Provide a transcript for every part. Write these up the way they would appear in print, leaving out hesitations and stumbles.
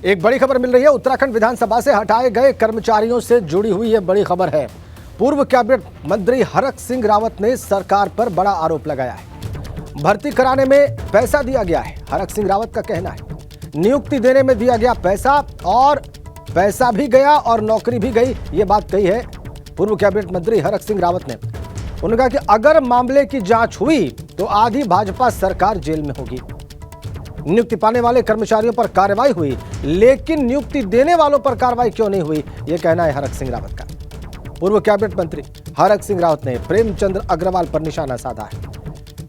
एक बड़ी खबर मिल रही है। उत्तराखंड विधानसभा से हटाए गए कर्मचारियों से जुड़ी हुई यह बड़ी खबर है। पूर्व कैबिनेट मंत्री हरक सिंह रावत ने सरकार पर बड़ा आरोप लगाया है। भर्ती कराने में पैसा दिया गया है। हरक सिंह रावत का कहना है नियुक्ति देने में दिया गया पैसा, और पैसा भी गया और नौकरी भी गई। ये बात कही है पूर्व कैबिनेट मंत्री हरक सिंह रावत ने। उन्होंने कहा कि अगर मामले की जांच हुई तो आधी भाजपा सरकार जेल में होगी। नियुक्ति पाने वाले कर्मचारियों पर कार्रवाई हुई, लेकिन नियुक्ति देने वालों पर कार्रवाई क्यों नहीं हुई, यह कहना है हरक सिंह रावत का। पूर्व कैबिनेट मंत्री हरक सिंह रावत ने प्रेमचंद्र अग्रवाल पर निशाना साधा है।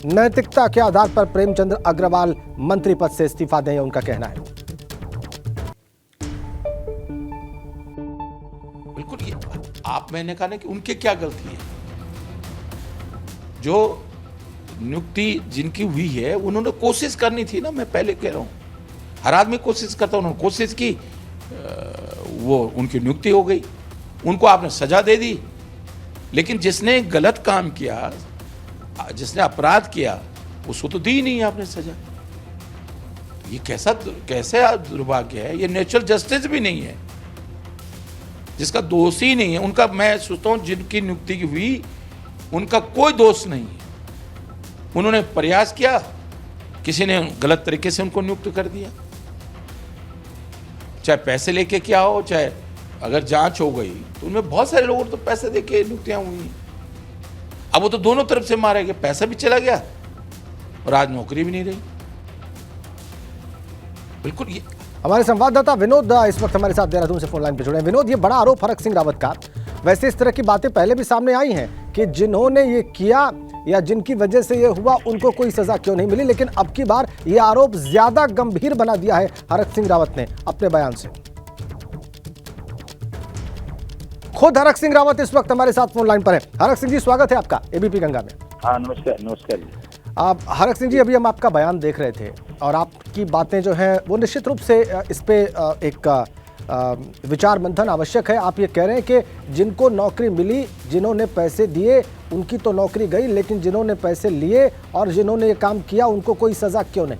नैतिकता के आधार पर प्रेमचंद्र अग्रवाल मंत्री पद से इस्तीफा दें, उनका कहना है। बिल्कुल, ये मैंने कहा ना कि उनके क्या गलती है। जो नियुक्ति जिनकी हुई है उन्होंने कोशिश करनी थी ना। मैं पहले कह रहा हूं, हर आदमी कोशिश करता, उन्होंने कोशिश की, वो उनकी नियुक्ति हो गई, उनको आपने सजा दे दी। लेकिन जिसने गलत काम किया, जिसने अपराध किया, उसको तो दी नहीं आपने सजा। ये कैसा दुर्भाग्य है। ये नेचुरल जस्टिस भी नहीं है। जिसका दोष ही नहीं है उनका, मैं सोचता हूं जिनकी नियुक्ति हुई उनका कोई दोष नहीं है। उन्होंने प्रयास किया, किसी ने गलत तरीके से उनको नियुक्त कर दिया, चाहे पैसे लेके क्या हो, चाहे अगर जांच हो गई तो उनमें बहुत सारे लोगों ने तो पैसे देके नियुक्तियां हुई। अब वो तो दोनों तरफ से मारे गए, पैसा भी चला गया और आज नौकरी भी नहीं रही। बिल्कुल। ये हमारे संवाददाता विनोद इस वक्त हमारे साथ देहरादून से फोन लाइन पर जुड़े हैं। विनोद, ये बड़ा आरोप हरक सिंह रावत का। वैसे इस तरह की बातें पहले भी सामने आई हैं कि जिन्होंने ये किया या जिनकी वजह से ये हुआ उनको कोई सजा क्यों नहीं मिली, लेकिन अब की बार ये आरोप ज्यादा गंभीर बना दिया है हरक सिंह रावत ने अपने बयान से। खुद हरक सिंह रावत इस वक्त हमारे साथ फोन लाइन पर है। हरक सिंह जी, स्वागत है आपका एबीपी गंगा में। हाँ, नमस्कार। नमस्कार। आप हरक सिंह जी, अभी हम आपका बयान देख रहे थे और आपकी बातें जो हैं वो निश्चित रूप से इस पे एक विचार मंथन आवश्यक है। आप ये कह रहे हैं कि जिनको नौकरी मिली, जिन्होंने पैसे दिए, उनकी तो नौकरी गई, लेकिन जिन्होंने पैसे लिए और जिन्होंने ये काम किया उनको कोई सजा क्यों नहीं?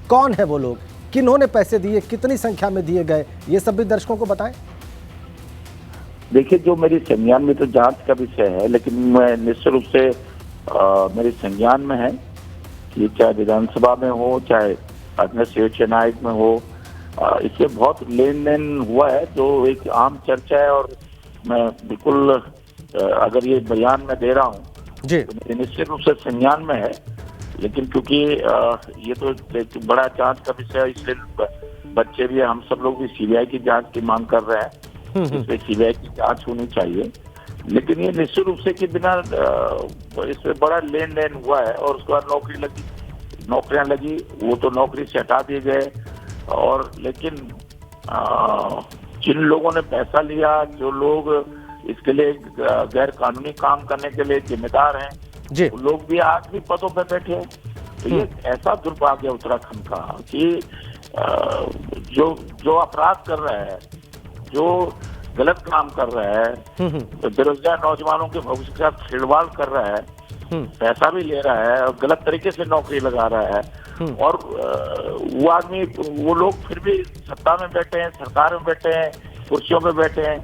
कौन है वो लोग, किन्होंने पैसे दिए, कितनी संख्या में दिए गए, ये सब भी दर्शकों को बताएं। देखिए, जो मेरी संज्ञान में तो जांच का विषय है, लेकिन मैं निश्चित रूप से मेरे संज्ञान में है कि चाहे विधानसभा में हो, चाहे अन्य शीर्ष न्यायालय में हो, इससे बहुत लेन देन हुआ है जो एक आम चर्चा है। और मैं बिल्कुल अगर ये बयान में दे रहा हूँ जी, तो मेरे निश्चित रूप से संज्ञान में है। लेकिन क्योंकि ये तो एक बड़ा जांच का विषय है, इसलिए बच्चे भी, हम सब लोग भी सीबीआई की जांच की मांग कर रहे हैं। इसमें सीबीआई की जांच होनी चाहिए। लेकिन ये निश्चित रूप से कि बिना इसमें बड़ा लेन देन हुआ है। और उसके बाद नौकरियां लगी, वो तो नौकरी से हटा दिए गए। और लेकिन जिन लोगों ने पैसा लिया, जो लोग इसके लिए गैर कानूनी काम करने के लिए जिम्मेदार हैं, जी, वो लोग भी आज भी पदों पर बैठे हैं। तो ये ऐसा दुर्भाग्य है उत्तराखंड का कि जो अपराध कर रहा है, जो गलत काम कर रहा है, तो बेरोजगार नौजवानों के भविष्य के साथ खिलवाड़ कर रहा है, पैसा भी ले रहा है और गलत तरीके से नौकरी लगा रहा है। और वो आदमी, वो लोग फिर भी सत्ता में बैठे हैं, सरकार में बैठे हैं, कुर्सियों पे बैठे हैं।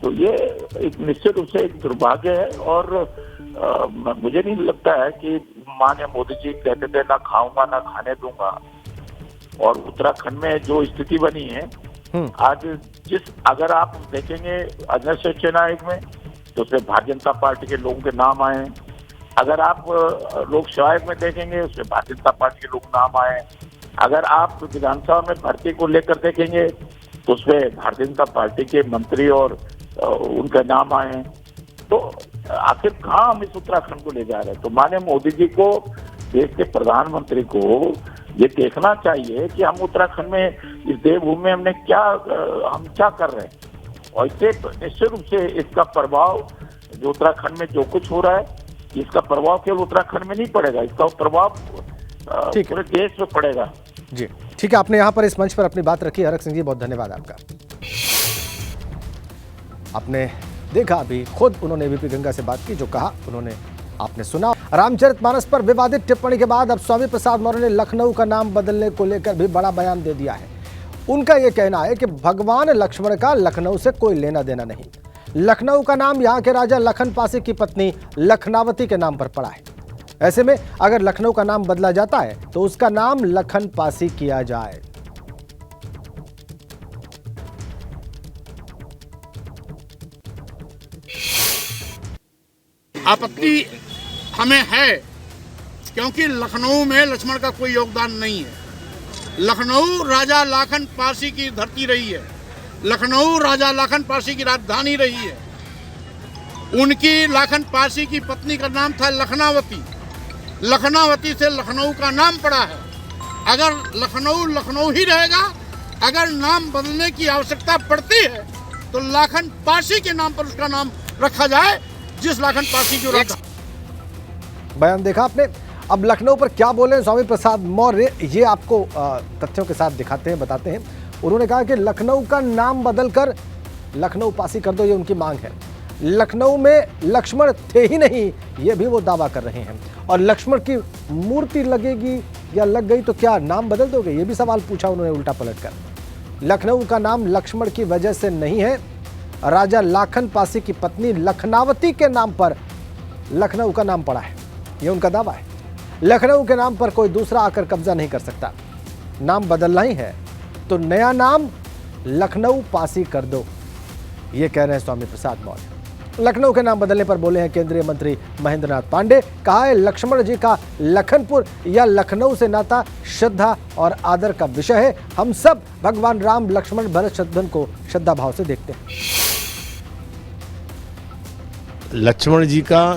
तो ये एक निश्चित रूप से एक दुर्भाग्य है। और मुझे नहीं लगता है कि माननीय मोदी जी कहते थे ना खाऊंगा ना खाने दूंगा। और उत्तराखंड में जो स्थिति बनी है आज, अगर आप देखेंगे अध्यक्ष शीर्ष न्यायालय में, तो उसमें भारतीय जनता पार्टी के लोगों के नाम आए हैं। अगर आप लोक सेवा में देखेंगे, उसमें भारतीय जनता पार्टी के लोग नाम आए। अगर आप विधानसभा में भर्ती को लेकर देखेंगे तो उसमें भारतीय जनता पार्टी के मंत्री और उनका नाम आए हैं। तो आखिर कहाँ हम इस उत्तराखंड को ले जा रहे हैं? तो माननीय मोदी जी को, देश के प्रधानमंत्री को ये देखना चाहिए कि हम उत्तराखंड में, इस देवभूमि में हम क्या कर रहे हैं। और इससे निश्चित रूप से इसका प्रभाव, जो उत्तराखंड में जो कुछ हो रहा है, इसका प्रभाव केवल उत्तराखंड में नहीं पड़ेगा, इसका प्रभाव पूरे देश में पड़ेगा। जी, ठीक है, आपने यहाँ पर इस मंच पर अपनी बात रखी। हरक सिंह जी, बहुत धन्यवाद आपका। आपने देखा, अभी खुद उन्होंने एबीपी गंगा से बात की, जो कहा उन्होंने आपने सुना। रामचरितमानस पर विवादित टिप्पणी के बाद अब स्वामी प्रसाद मौर्य ने लखनऊ का नाम बदलने को लेकर भी बड़ा बयान दे दिया है। उनका यह कहना है कि भगवान लक्ष्मण का लखनऊ से कोई लेना देना नहीं। लखनऊ का नाम यहां के राजा लखन पासी की पत्नी लखनावती के नाम पर पड़ा है। ऐसे में अगर लखनऊ का नाम बदला जाता है तो उसका नाम लखन पासी किया जाए। आपत्ति हमें है क्योंकि लखनऊ में लक्ष्मण का कोई योगदान नहीं है। लखनऊ राजा लाखन पारसी की धरती रही है। लखनऊ राजा लाखन पारसी की राजधानी रही है। उनकी लाखन पारसी की पत्नी का नाम था लखनावती। लखनावती से लखनऊ का नाम पड़ा है। अगर लखनऊ लखनऊ ही रहेगा, अगर नाम बदलने की आवश्यकता पड़ती है तो लाखन पारसी के नाम पर उसका नाम रखा जाए, जिस लाखन पारसी की राजधानी। बयान देखा आपने। अब लखनऊ पर क्या बोले स्वामी प्रसाद मौर्य, ये आपको तथ्यों के साथ दिखाते हैं, बताते हैं। उन्होंने कहा कि लखनऊ का नाम बदलकर लखनऊ पासी कर दो, ये उनकी मांग है। लखनऊ में लक्ष्मण थे ही नहीं, ये भी वो दावा कर रहे हैं। और लक्ष्मण की मूर्ति लगेगी या लग गई तो क्या नाम बदल दोगे, ये भी सवाल पूछा उन्होंने उल्टा पलटकर। लखनऊ का नाम लक्ष्मण की वजह से नहीं है, राजा लाखन पासी की पत्नी लखनावती के नाम पर लखनऊ का नाम पड़ा है, ये उनका दावा है। लखनऊ के नाम पर कोई दूसरा आकर कब्जा नहीं कर सकता। नाम बदलना ही है तो नया नाम लखनऊ पासी कर दो, ये कह रहे हैं स्वामी प्रसाद मौर्य। लखनऊ के नाम बदलने पर बोले हैं केंद्रीय मंत्री महेंद्र नाथ पांडे। कहा है लक्ष्मण जी का लखनपुर या लखनऊ से नाता श्रद्धा और आदर का विषय है। हम सब भगवान राम, लक्ष्मण, भरत, शत्रुघ्न को श्रद्धा भाव से देखते हैं। लक्ष्मण जी का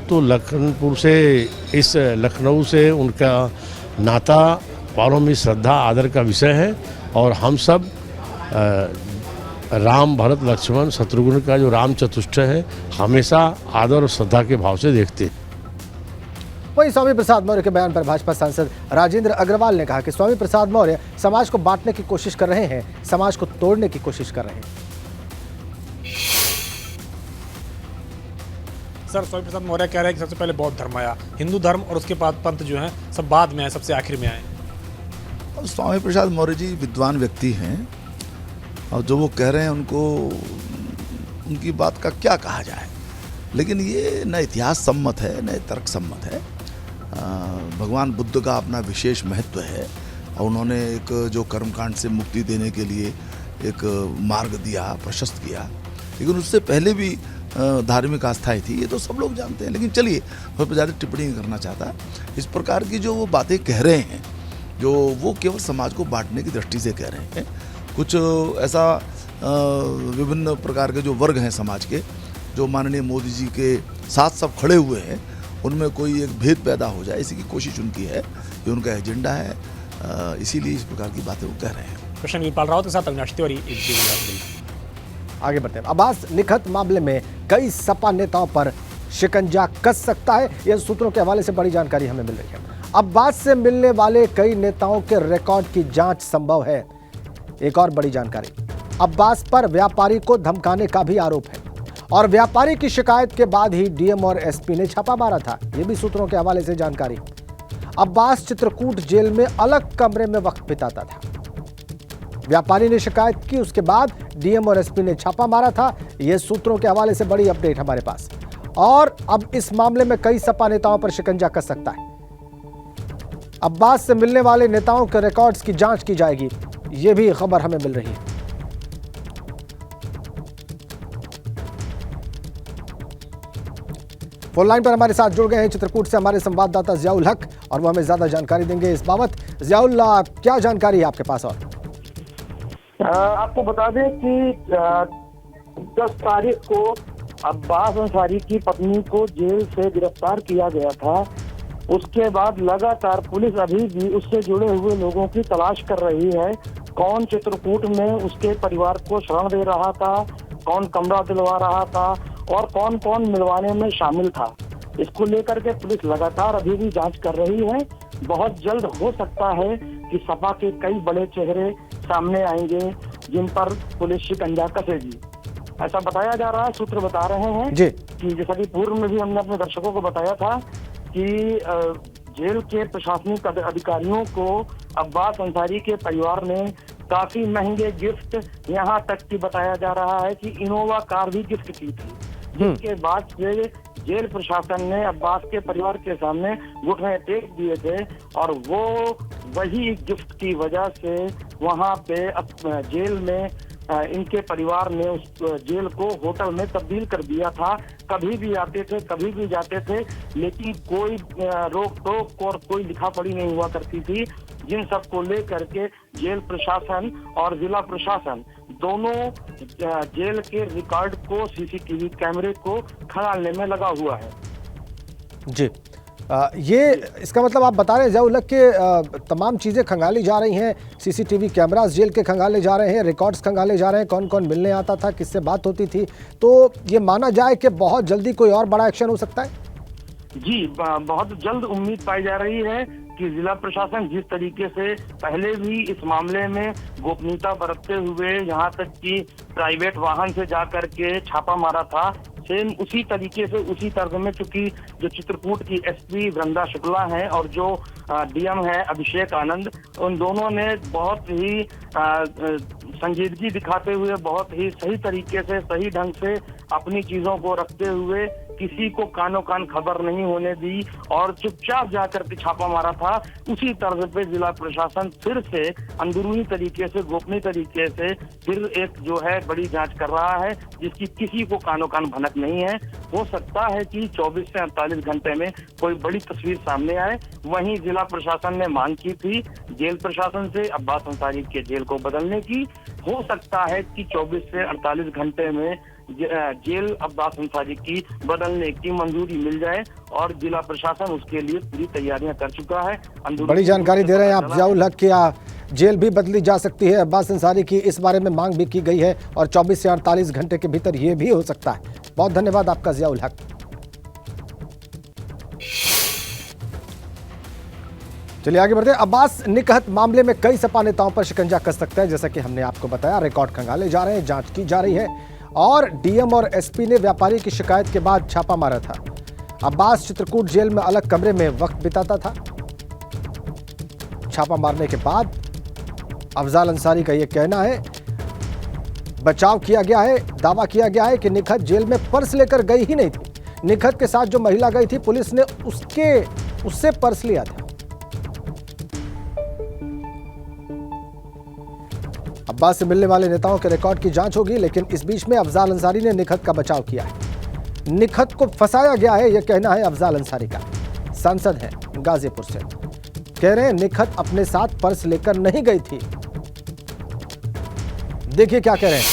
तो लखनपुर से, इस लखनऊ से उनका नाता वालों में श्रद्धा आदर का विषय है। और हम सब राम, भरत, लक्ष्मण, शत्रुघ्न का जो राम चतुष्टय है हमेशा आदर और श्रद्धा के भाव से देखते हैं। वहीं स्वामी प्रसाद मौर्य के बयान पर भाजपा सांसद राजेंद्र अग्रवाल ने कहा कि स्वामी प्रसाद मौर्य समाज को बांटने की कोशिश कर रहे हैं, समाज को तोड़ने की कोशिश कर रहे हैं। सर, स्वामी प्रसाद मौर्य कह रहे हैं कि सबसे पहले बौद्ध धर्म आया, हिंदू धर्म और उसके बाद पंथ जो है सब बाद में आए, सबसे आखिर में आए। अब स्वामी प्रसाद मौर्य जी विद्वान व्यक्ति हैं और जो वो कह रहे हैं उनको, उनकी बात का क्या कहा जाए। लेकिन ये न इतिहास सम्मत है न तर्क सम्मत है। भगवान बुद्ध का अपना विशेष महत्व है और उन्होंने एक जो कर्मकांड से मुक्ति देने के लिए एक मार्ग दिया, प्रशस्त किया। लेकिन उससे पहले भी धार्मिक आस्थाएं थी, ये तो सब लोग जानते हैं। लेकिन चलिए, मैं ज़्यादा टिप्पणी नहीं करना चाहता। इस प्रकार की जो वो बातें कह रहे हैं, जो वो केवल समाज को बांटने की दृष्टि से कह रहे हैं। कुछ ऐसा विभिन्न प्रकार के जो वर्ग हैं समाज के, जो माननीय मोदी जी के साथ सब खड़े हुए हैं, उनमें कोई एक भेद पैदा हो जाए, इसी की कोशिश उनकी है। ये उनका एजेंडा है, इसीलिए इस प्रकार की बातें वो कह रहे हैं। कृष्ण पाल रावत के साथ अविनाश तिवारी। आगे बढ़ते हैं। अब्बास लिखत मामले में कई सपा नेताओं पर शिकंजा कस सकता है, यह सूत्रों के हवाले से बड़ी जानकारी हमें मिल रही है। अब्बास से मिलने वाले कई नेताओं के रिकॉर्ड की जांच संभव है। एक और बड़ी जानकारी, अब्बास पर व्यापारी को धमकाने का भी आरोप है और व्यापारी की शिकायत के बाद ही डीएम और एसपी ने छापा मारा था, यह भी सूत्रों के हवाले से जानकारी। अब्बास चित्रकूट जेल में अलग कमरे में वक्त बिताता था। व्यापारी ने शिकायत की, उसके बाद डीएम और एसपी ने छापा मारा था, यह सूत्रों के हवाले से बड़ी अपडेट हमारे पास। और अब इस मामले में कई सपा नेताओं पर शिकंजा कस सकता है। अब्बास से मिलने वाले नेताओं के रिकॉर्ड्स की जांच की जाएगी, यह भी खबर हमें मिल रही है। फोन लाइन पर हमारे साथ जुड़ गए हैं चित्रकूट से हमारे संवाददाता जियाउल हक, और वो हमें ज्यादा जानकारी देंगे इस बाबत। जियाउल, क्या जानकारी है आपके पास? और आपको बता दें कि 10 तारीख को अब्बास अंसारी की पत्नी को जेल से गिरफ्तार किया गया था। उसके बाद लगातार पुलिस अभी भी उससे जुड़े हुए लोगों की तलाश कर रही है। कौन चित्रकूट में उसके परिवार को शरण दे रहा था, कौन कमरा दिलवा रहा था और कौन कौन मिलवाने में शामिल था, इसको लेकर के पुलिस लगातार अभी भी जांच कर रही है। बहुत जल्द हो सकता है कि सपा के कई बड़े चेहरे सामने आएंगे जिन पर पुलिस शिकंजा कसेगी, ऐसा बताया जा रहा है। सूत्र बता रहे हैं कि जैसा कि पूर्व में भी हमने अपने दर्शकों को बताया था कि जेल के प्रशासनिक अधिकारियों को अब्बास अंसारी के परिवार ने काफी महंगे गिफ्ट, यहाँ तक कि बताया जा रहा है कि इनोवा कार भी गिफ्ट की थी, जिसके बाद से जेल प्रशासन ने अब्बास के परिवार के सामने घुटने टेक दिए थे और वो वही गिफ्ट की वजह से वहाँ पे जेल में इनके परिवार ने उस जेल को होटल में तब्दील कर दिया था। कभी भी आते थे, कभी भी जाते थे, लेकिन कोई रोक टोक और कोई लिखा पढ़ी नहीं हुआ करती थी, जिन सब को लेकर के जेल प्रशासन और जिला प्रशासन दोनों जेल के रिकॉर्ड को, सीसीटीवी कैमरे को खंगालने में लगा हुआ है। जी, ये इसका मतलब आप बता रहे हैं ज़ियाउल हक के तमाम चीज़ें खंगाली जा रही हैं, सीसीटीवी कैमरास जेल के खंगाले जा रहे हैं, रिकॉर्ड्स खंगाले जा रहे हैं, कौन कौन मिलने आता था, किससे बात होती थी, तो ये माना जाए कि बहुत जल्दी कोई और बड़ा एक्शन हो सकता है? जी, बहुत जल्द उम्मीद पाई जा रही है कि जिला प्रशासन जिस तरीके से पहले भी इस मामले में गोपनीयता बरतते हुए यहाँ तक कि प्राइवेट वाहन से जाकर के छापा मारा था, सेम उसी तरीके से, उसी तर्ज में, चूंकि जो चित्रकूट की एसपी वृंदा शुक्ला है और जो डीएम है अभिषेक आनंद, उन दोनों ने बहुत ही संजीदगी दिखाते हुए, बहुत ही सही तरीके से, सही ढंग से अपनी चीजों को रखते हुए किसी को कानो कान खबर नहीं होने दी और चुपचाप जाकर के छापा मारा था। उसी तर्ज पे जिला प्रशासन फिर से अंदरूनी तरीके से, गोपनीय तरीके से फिर एक जो है बड़ी जांच कर रहा है, जिसकी किसी को कानो कान भनक नहीं है। हो सकता है कि 24 से 48 घंटे में कोई बड़ी तस्वीर सामने आए। वहीं जिला प्रशासन ने मांग की थी जेल प्रशासन से अब्बास अंसारी के जेल को बदलने की। हो सकता है कि 24 से 48 घंटे में जेल अब्बास अंसारी की बदलने की मंजूरी मिल जाए और जिला प्रशासन उसके लिए पूरी तैयारियां कर चुका है। बड़ी जानकारी दे रहे हैं आप ज़ियाउल हक कि जेल भी बदली जा सकती है अब्बास अंसारी की, इस बारे में मांग भी की गई है और 24 से 48 घंटे के भीतर ये भी हो सकता है। बहुत धन्यवाद आपका ज़ियाउल हक। चलिए आगे बढ़ते हैं। अब्बास निकहत मामले में कई सपा नेताओं पर शिकंजा कस सकता है, जैसा कि हमने आपको बताया। रिकॉर्ड खंगाले जा रहे हैं, जांच की जा रही है और डीएम और एसपी ने व्यापारी की शिकायत के बाद छापा मारा था। अब्बास चित्रकूट जेल में अलग कमरे में वक्त बिताता था। छापा मारने के बाद अफजाल अंसारी का यह कहना है, बचाव किया गया है, दावा किया गया है कि निकहत जेल में पर्स लेकर गई ही नहीं थी। निकहत के साथ जो महिला गई थी, पुलिस ने उससे पर्स लिया था। अब्बास से मिलने वाले नेताओं के रिकॉर्ड की जांच होगी, लेकिन इस बीच में अफजाल अंसारी ने निकहत का बचाव किया है। निकहत को फंसाया गया है, यह कहना है अफजाल अंसारी का। सांसद हैं गाजीपुर से, कह रहे हैं निकहत अपने साथ पर्स लेकर नहीं गई थी। देखिए क्या कह रहे हैं।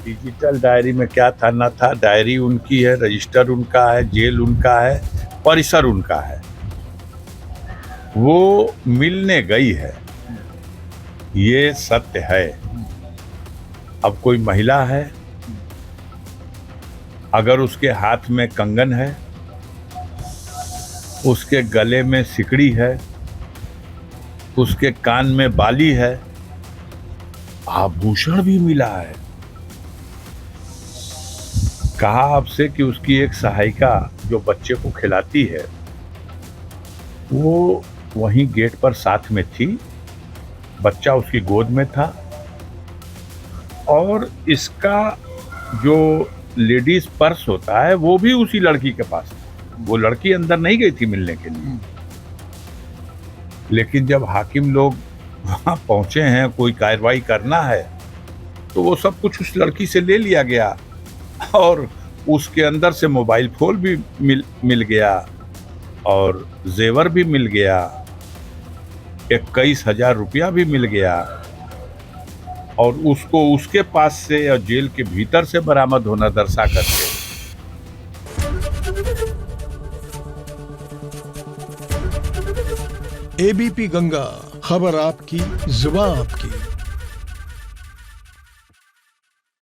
डिजिटल डायरी में क्या था ना था, डायरी उनकी है, रजिस्टर उनका है, जेल उनका है, परिसर उनका है। वो मिलने गई है, ये सत्य है। अब कोई महिला है, अगर उसके हाथ में कंगन है, उसके गले में सिकड़ी है, उसके कान में बाली है, आभूषण भी मिला है। कहा आपसे कि उसकी एक सहायिका जो बच्चे को खिलाती है, वो वहीं गेट पर साथ में थी, बच्चा उसकी गोद में था और इसका जो लेडीज पर्स होता है वो भी उसी लड़की के पास था। वो लड़की अंदर नहीं गई थी मिलने के लिए, लेकिन जब हाकिम लोग वहां पहुंचे हैं, कोई कार्रवाई करना है, तो वो सब कुछ उस लड़की से ले लिया गया और उसके अंदर से मोबाइल फोन भी मिल गया और जेवर भी मिल गया, 21,000 रुपया भी मिल गया और उसको उसके पास से और जेल के भीतर से बरामद होना दर्शा करके। एबीपी गंगा, खबर आपकी, जुबान आपकी।